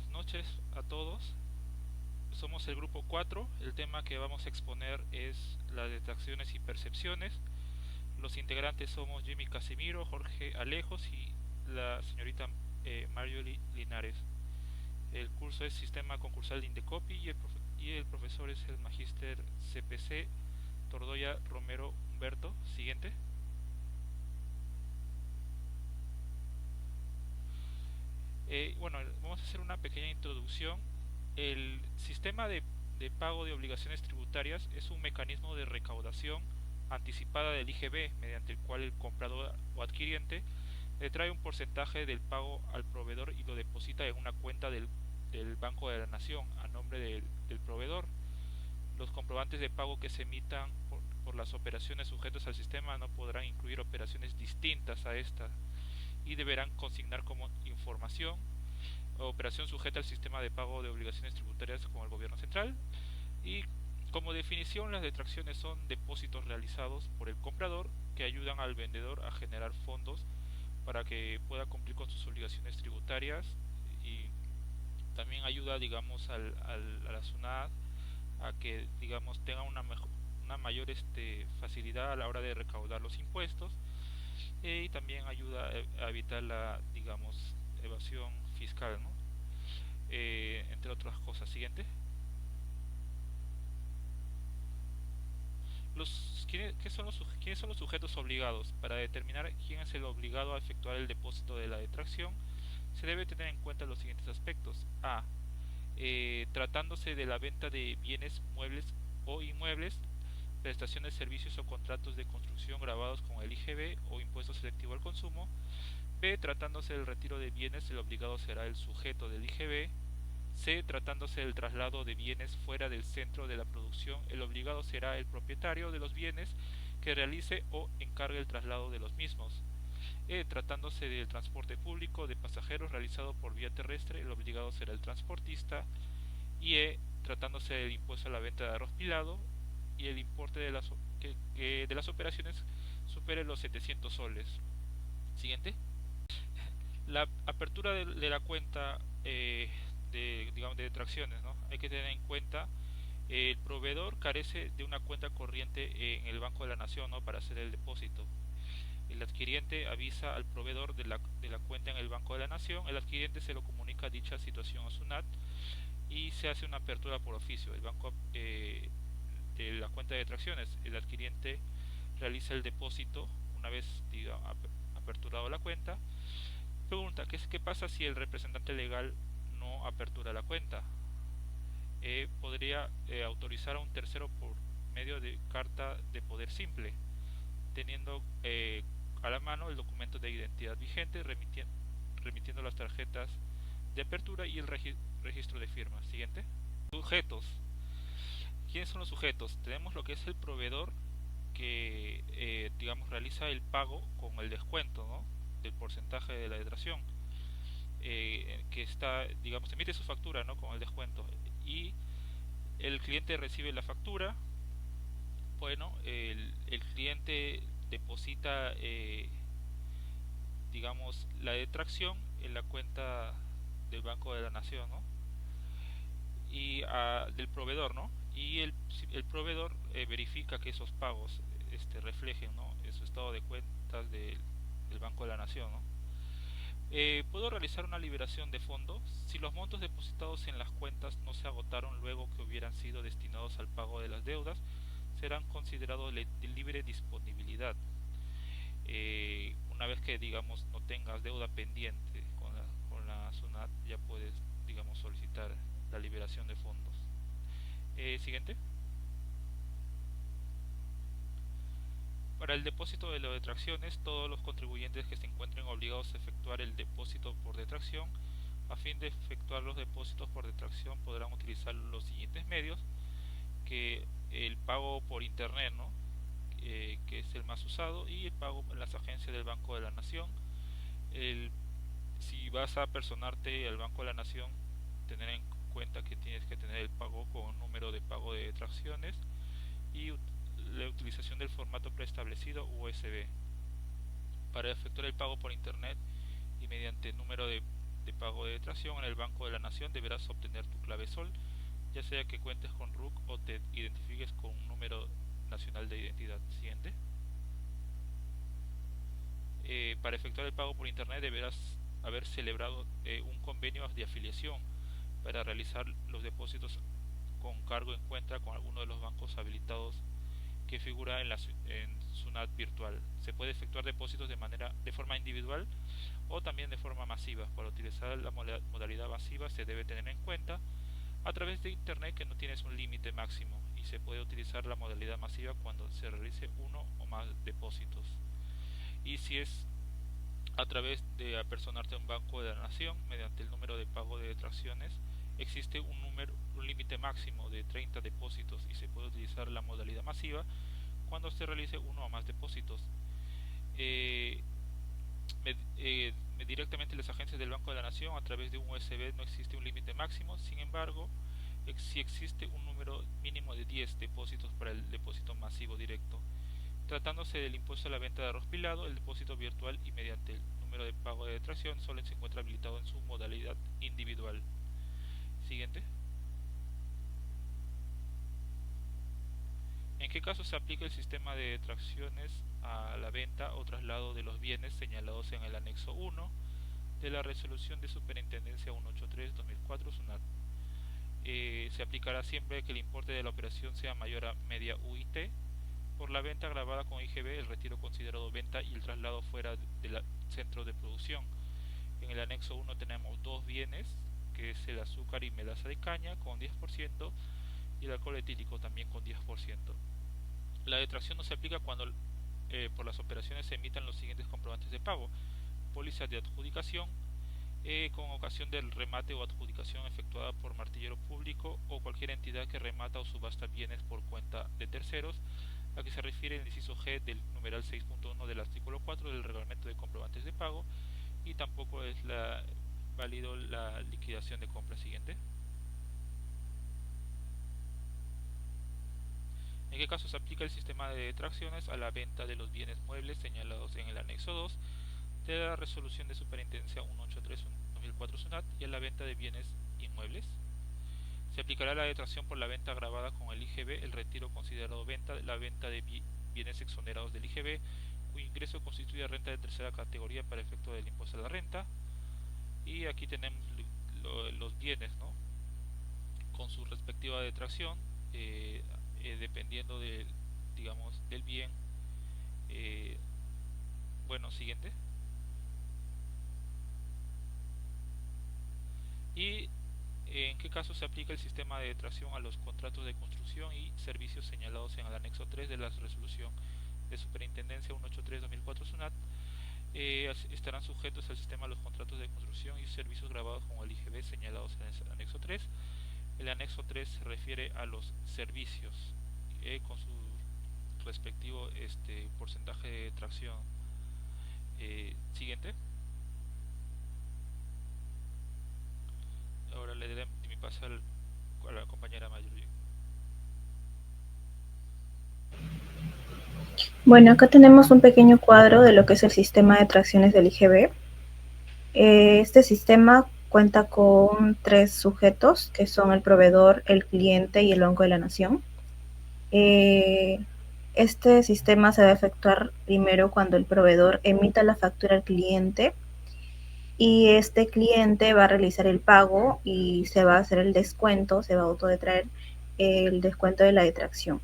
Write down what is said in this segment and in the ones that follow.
Buenas noches a todos. Somos el grupo 4. El tema que vamos a exponer es las detracciones y percepciones. Los integrantes somos Jimmy Casimiro, Jorge Alejos y la señorita Marjorie Linares. El curso es Sistema Concursal de Indecopi y el profesor es el Magíster CPC Tordoya Romero Humberto. Siguiente. Bueno, vamos a hacer una pequeña introducción. El sistema de pago de obligaciones tributarias es un mecanismo de recaudación anticipada del IGB mediante el cual el comprador o adquiriente le trae un porcentaje del pago al proveedor y lo deposita en una cuenta del Banco de la Nación a nombre del proveedor. Los comprobantes de pago que se emitan por las operaciones sujetas al sistema no podrán incluir operaciones distintas a esta y deberán consignar como información operación sujeta al sistema de pago de obligaciones tributarias con el gobierno central. Y como definición, las detracciones son depósitos realizados por el comprador que ayudan al vendedor a generar fondos para que pueda cumplir con sus obligaciones tributarias, y también ayuda, digamos, a la SUNAT a que, digamos, tenga una mayor facilidad a la hora de recaudar los impuestos, y también ayuda a evitar la, digamos, evasión fiscal, ¿no? Entre otras cosas. Siguiente. ¿Quiénes son los sujetos obligados? Para determinar quién es el obligado a efectuar el depósito de la detracción, se debe tener en cuenta los siguientes aspectos. A. Tratándose de la venta de bienes muebles o inmuebles, prestación de servicios o contratos de construcción grabados con el IGB o impuesto selectivo al consumo. B. Tratándose del retiro de bienes, el obligado será el sujeto del IGB. C. Tratándose del traslado de bienes fuera del centro de la producción, el obligado será el propietario de los bienes que realice o encargue el traslado de los mismos. E. Tratándose del transporte público de pasajeros realizado por vía terrestre, el obligado será el transportista. Y E. Tratándose del impuesto a la venta de arroz pilado y el importe de las operaciones supere los 700 soles. Siguiente. La apertura de la cuenta digamos, de detracciones, ¿no? Hay que tener en cuenta el proveedor carece de una cuenta corriente en el Banco de la Nación, ¿no? Para hacer el depósito. El adquiriente avisa al proveedor de la cuenta en el Banco de la Nación. El adquiriente se lo comunica dicha situación a SUNAT y se hace una apertura por oficio. El banco de la cuenta de detracciones, el adquiriente realiza el depósito una vez, digamos, aperturado la cuenta. Pregunta, ¿qué pasa si el representante legal no apertura la cuenta? Podría autorizar a un tercero por medio de carta de poder simple, teniendo a la mano el documento de identidad vigente, remitiendo las tarjetas de apertura y el registro de firma. Siguiente. Sujetos. ¿Quiénes son los sujetos? Tenemos lo que es el proveedor que, digamos, realiza el pago con el descuento, ¿no? Del porcentaje de la detracción, que está, digamos, emite su factura, ¿no? Con el descuento, y el cliente recibe la factura. Bueno, el cliente deposita, digamos, la detracción en la cuenta del Banco de la Nación, ¿no? Y del proveedor, ¿no? Y el proveedor verifica que esos pagos reflejen, ¿no? En su estado de cuentas del Banco de la Nación, ¿no? Puedo realizar una liberación de fondos si los montos depositados en las cuentas no se agotaron luego que hubieran sido destinados al pago de las deudas, serán considerados de libre disponibilidad. Una vez que, digamos, no tengas deuda pendiente con la SUNAT, ya puedes, digamos, solicitar la liberación de fondos. Siguiente. Para el depósito de las detracciones, todos los contribuyentes que se encuentren obligados a efectuar el depósito por detracción, a fin de efectuar los depósitos por detracción, podrán utilizar los siguientes medios: que el pago por internet, ¿no? Que es el más usado, y el pago en las agencias del Banco de la Nación. Si vas a personarte al Banco de la Nación, tener en cuenta que tienes que tener el pago con número de pago de detracciones y la utilización del formato preestablecido USB. Para efectuar el pago por internet y mediante número de de pago de detracción en el Banco de la Nación deberás obtener tu clave SOL, ya sea que cuentes con RUC o te identifiques con un número nacional de identidad. Siguiente. Para efectuar el pago por internet deberás haber celebrado un convenio de afiliación para realizar los depósitos con cargo en cuenta con alguno de los bancos habilitados que figura en SUNAT virtual. Se puede efectuar depósitos de forma individual o también de forma masiva. Para utilizar la modalidad masiva se debe tener en cuenta a través de internet que no tienes un límite máximo y se puede utilizar la modalidad masiva cuando se realice uno o más depósitos. Y si es a través de apersonarte a un banco de la nación mediante el número de pago de detracciones, existe un límite máximo de 30 depósitos y se puede utilizar la modalidad masiva cuando se realice uno o más depósitos. Eh, Directamente las agencias del Banco de la Nación a través de un USB no existe un límite máximo, sin embargo, sí existe un número mínimo de 10 depósitos para el depósito masivo directo. Tratándose del impuesto a la venta de arroz pilado, el depósito virtual y mediante el número de pago de detracción solo se encuentra habilitado en su modalidad individual. Siguiente. ¿En qué caso se aplica el sistema de detracciones a la venta o traslado de los bienes señalados en el anexo 1 de la resolución de Superintendencia 183-2004 SUNAT? Se aplicará siempre que el importe de la operación sea mayor a media UIT. Por la venta grabada con IGB, el retiro considerado venta y el traslado fuera del centro de producción. En el anexo 1 tenemos dos bienes, que es el azúcar y melaza de caña con 10% y el alcohol etílico también con 10%. La detracción no se aplica cuando por las operaciones se emitan los siguientes comprobantes de pago: póliza de adjudicación, con ocasión del remate o adjudicación efectuada por martillero público o cualquier entidad que remata o subasta bienes por cuenta de terceros, a que se refiere el inciso G del numeral 6.1 del artículo 4 del reglamento de comprobantes de pago, y tampoco es válido la liquidación de compra. Siguiente. ¿En qué caso se aplica el sistema de detracciones a la venta de los bienes muebles señalados en el anexo 2 de la resolución de Superintendencia 183-2004 SUNAT y a la venta de bienes inmuebles? Se aplicará la detracción por la venta agravada con el IGB, el retiro considerado venta, la venta de bienes exonerados del IGB, cuyo ingreso constituye renta de tercera categoría para efecto del impuesto a la renta. Y aquí tenemos los bienes, ¿no?, con su respectiva detracción, dependiendo digamos, del bien. eh, bueno, siguiente. Y en qué caso se aplica el sistema de detracción a los contratos de construcción y servicios señalados en el anexo 3 de la resolución de Superintendencia 183-2004 SUNAT. Estarán sujetos al sistema los contratos de construcción y servicios grabados con el IGB señalados en el anexo 3. El anexo 3 se refiere a los servicios, con su respectivo porcentaje de tracción. Siguiente. Ahora le daré mi paso a la compañera Mayuri. Bueno, acá tenemos un pequeño cuadro de lo que es el sistema de tracciones del IGB. Este sistema cuenta con 3 sujetos, que son el proveedor, el cliente y el Banco de la Nación. Este sistema se va a efectuar primero cuando el proveedor emita la factura al cliente y este cliente va a realizar el pago y se va a hacer el descuento, se va a autodetraer el descuento de la detracción.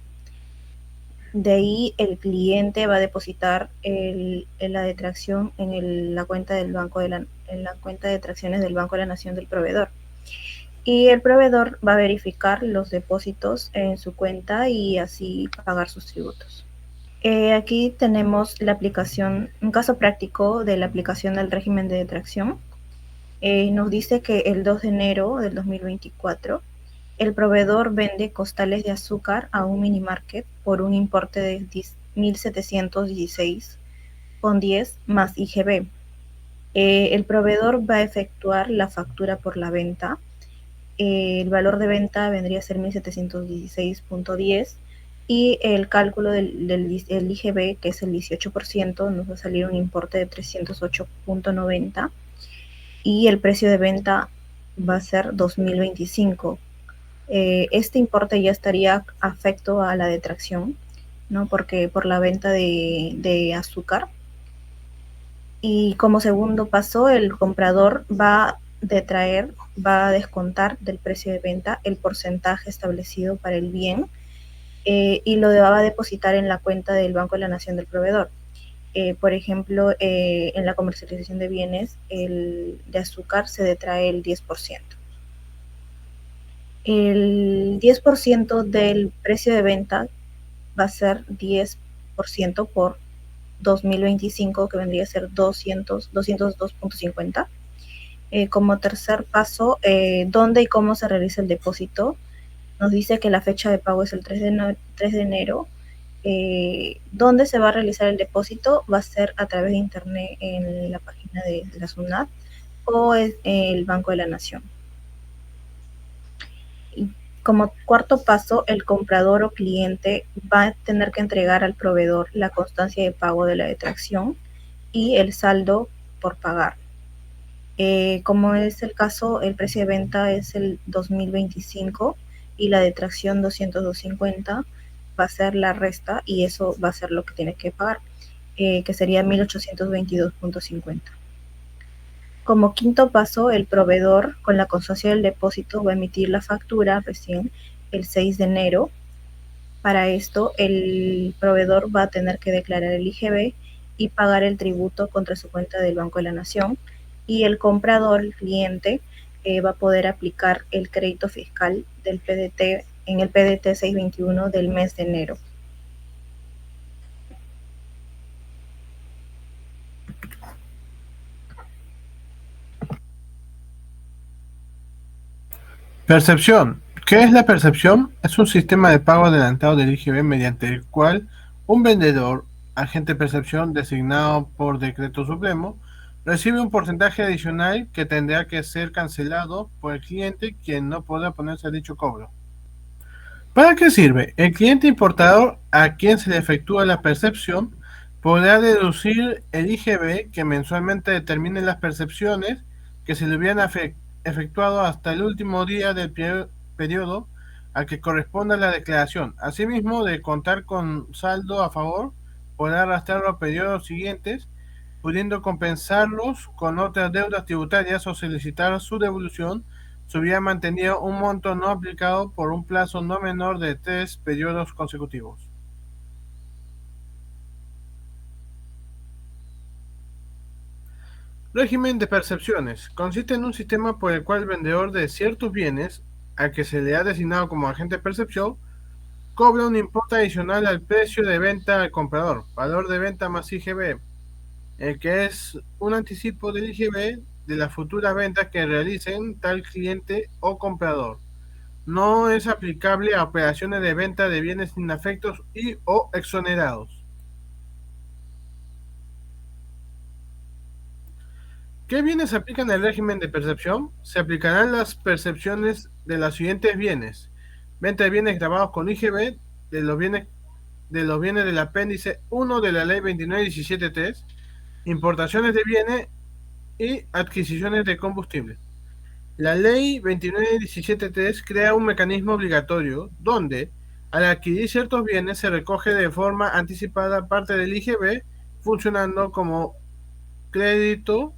De ahí el cliente va a depositar la detracción en la cuenta del banco en la cuenta de detracciones del Banco de la Nación del proveedor. Y el proveedor va a verificar los depósitos en su cuenta y así pagar sus tributos. Aquí tenemos la aplicación, un caso práctico de la aplicación del régimen de detracción. Nos dice que el 2 de enero del 2024 el proveedor vende costales de azúcar a un mini market por un importe de 1.716,10 más IGB. El proveedor va a efectuar la factura por la venta. El valor de venta vendría a ser 1.716,10 y el cálculo del IGB, que es el 18%, nos va a salir un importe de 308,90. y el precio de venta va a ser 2025. Este importe ya estaría afecto a la detracción, ¿no? Porque por la venta de azúcar. Y como segundo paso, el comprador va va a descontar del precio de venta el porcentaje establecido para el bien, y lo va a depositar en la cuenta del Banco de la Nación del proveedor. Por ejemplo, en la comercialización de bienes, el de azúcar se detrae el 10%. El 10% del precio de venta va a ser 10% por 2025, que vendría a ser 202.50. Como tercer paso, dónde y cómo se realiza el depósito. Nos dice que la fecha de pago es el 3 de enero. ¿Dónde se va a realizar el depósito? Va a ser a través de internet en la página de la SUNAT o el Banco de la Nación. Y como cuarto paso, el comprador o cliente va a tener que entregar al proveedor la constancia de pago de la detracción y el saldo por pagar. Como es el caso, el precio de venta es el 2025 y la detracción 202.50, va a ser la resta y eso va a ser lo que tiene que pagar, que sería 1822.50. Como quinto paso, el proveedor con la constancia del depósito va a emitir la factura recién el 6 de enero. Para esto, el proveedor va a tener que declarar el IGB y pagar el tributo contra su cuenta del Banco de la Nación, y el comprador, el cliente, va a poder aplicar el crédito fiscal del PDT en el PDT 621 del mes de enero. Percepción. ¿Qué es la percepción? Es un sistema de pago adelantado del IGB mediante el cual un vendedor, agente de percepción designado por decreto supremo, recibe un porcentaje adicional que tendrá que ser cancelado por el cliente, quien no podrá oponerse a dicho cobro. ¿Para qué sirve? El cliente importador a quien se le efectúa la percepción podrá deducir el IGB que mensualmente determine las percepciones que se le hubieran efectuado hasta el último día del periodo al que corresponda la declaración. Asimismo, de contar con saldo a favor, podrá arrastrarlo a periodos siguientes, pudiendo compensarlos con otras deudas tributarias o solicitar su devolución se hubiera mantenido un monto no aplicado por un plazo no menor de 3 periodos consecutivos. Régimen de percepciones. Consiste en un sistema por el cual el vendedor de ciertos bienes, al que se le ha designado como agente de percepción, cobra un importe adicional al precio de venta al comprador, valor de venta más IGB, el que es un anticipo del IGB de las futuras ventas que realicen tal cliente o comprador. No es aplicable a operaciones de venta de bienes inafectos y o exonerados. ¿Qué bienes aplican el régimen de percepción? Se aplicarán las percepciones de los siguientes bienes: venta de bienes grabados con IGB de los bienes del apéndice 1 de la ley 29.17.3, importaciones de bienes y adquisiciones de combustible. La ley 29.17.3 crea un mecanismo obligatorio donde, al adquirir ciertos bienes, se recoge de forma anticipada parte del IGB, funcionando como crédito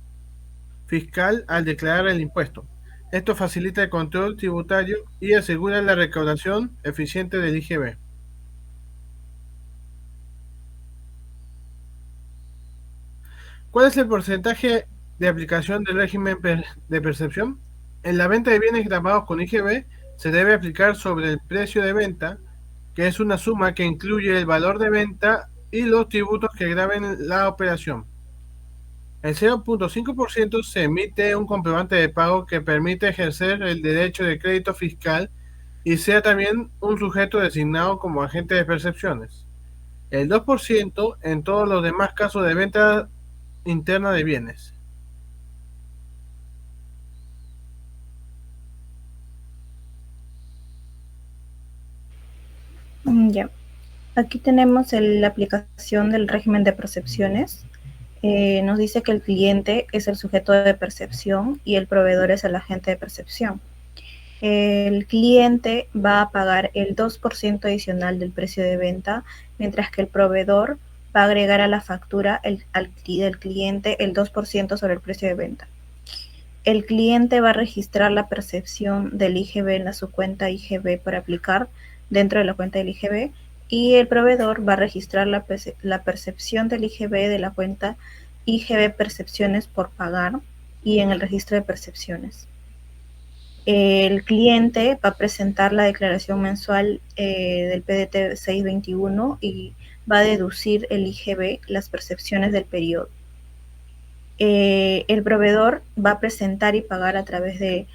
fiscal al declarar el impuesto. Esto facilita el control tributario y asegura la recaudación eficiente del IGB. ¿Cuál es el porcentaje de aplicación del régimen de percepción? En la venta de bienes grabados con IGB se debe aplicar sobre el precio de venta, que es una suma que incluye el valor de venta y los tributos que graben la operación. El 0.5% se emite un comprobante de pago que permite ejercer el derecho de crédito fiscal y sea también un sujeto designado como agente de percepciones. El 2% en todos los demás casos de venta interna de bienes. Ya. Aquí tenemos la aplicación del régimen de percepciones. nos dice que el cliente es el sujeto de percepción y el proveedor es el agente de percepción. El cliente va a pagar el 2% adicional del precio de venta, mientras que el proveedor va a agregar a la factura del cliente el 2% sobre el precio de venta. El cliente va a registrar la percepción del IGB en su cuenta IGB para aplicar dentro de la cuenta del IGB, y el proveedor va a registrar la percepción del IGB de la cuenta IGB percepciones por pagar y en el registro de percepciones. El cliente va a presentar la declaración mensual del PDT 621 y va a deducir el IGB, las percepciones del periodo. El proveedor va a presentar y pagar a través de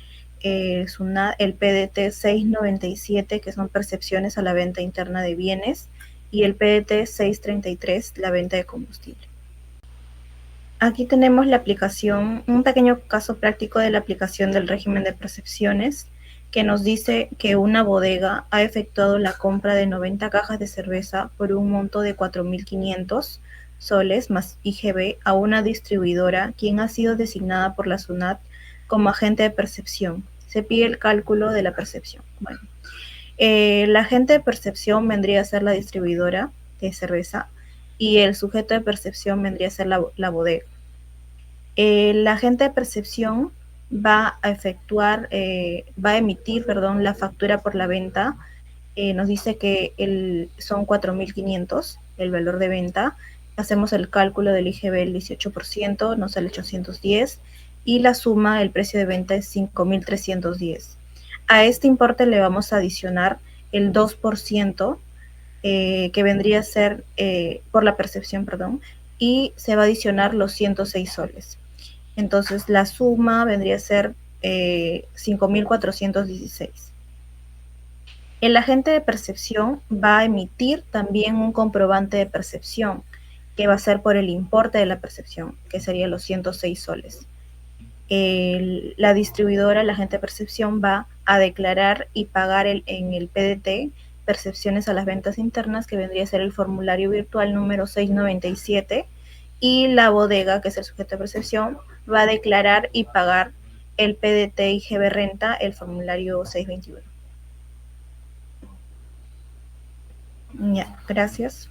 SUNAT el PDT 697, que son percepciones a la venta interna de bienes, y el PDT 633, la venta de combustible. Aquí tenemos la aplicación, un pequeño caso práctico de la aplicación del régimen de percepciones, que nos dice que una bodega ha efectuado la compra de 90 cajas de cerveza por un monto de 4.500 soles más IGB a una distribuidora, quien ha sido designada por la SUNAT como agente de percepción. Se pide el cálculo de la percepción. Bueno, la agente de percepción vendría a ser la distribuidora de cerveza y el sujeto de percepción vendría a ser la bodega. La agente de percepción va a emitir, la factura por la venta. Nos dice que son 4.500 el valor de venta. Hacemos el cálculo del IGB el 18%, nos sale 810, y la suma, el precio de venta es 5.310. A este importe le vamos a adicionar el 2%, que vendría a ser por la percepción, y se va a adicionar los 106 soles. Entonces la suma vendría a ser 5.416. El agente de percepción va a emitir también un comprobante de percepción, que va a ser por el importe de la percepción, que sería los 106 soles. La distribuidora, el agente de percepción, va a declarar y pagar en el PDT percepciones a las ventas internas, que vendría a ser el formulario virtual número 697, y la bodega, que es el sujeto de percepción, va a declarar y pagar el PDT IGB renta, el formulario 621. Ya, gracias.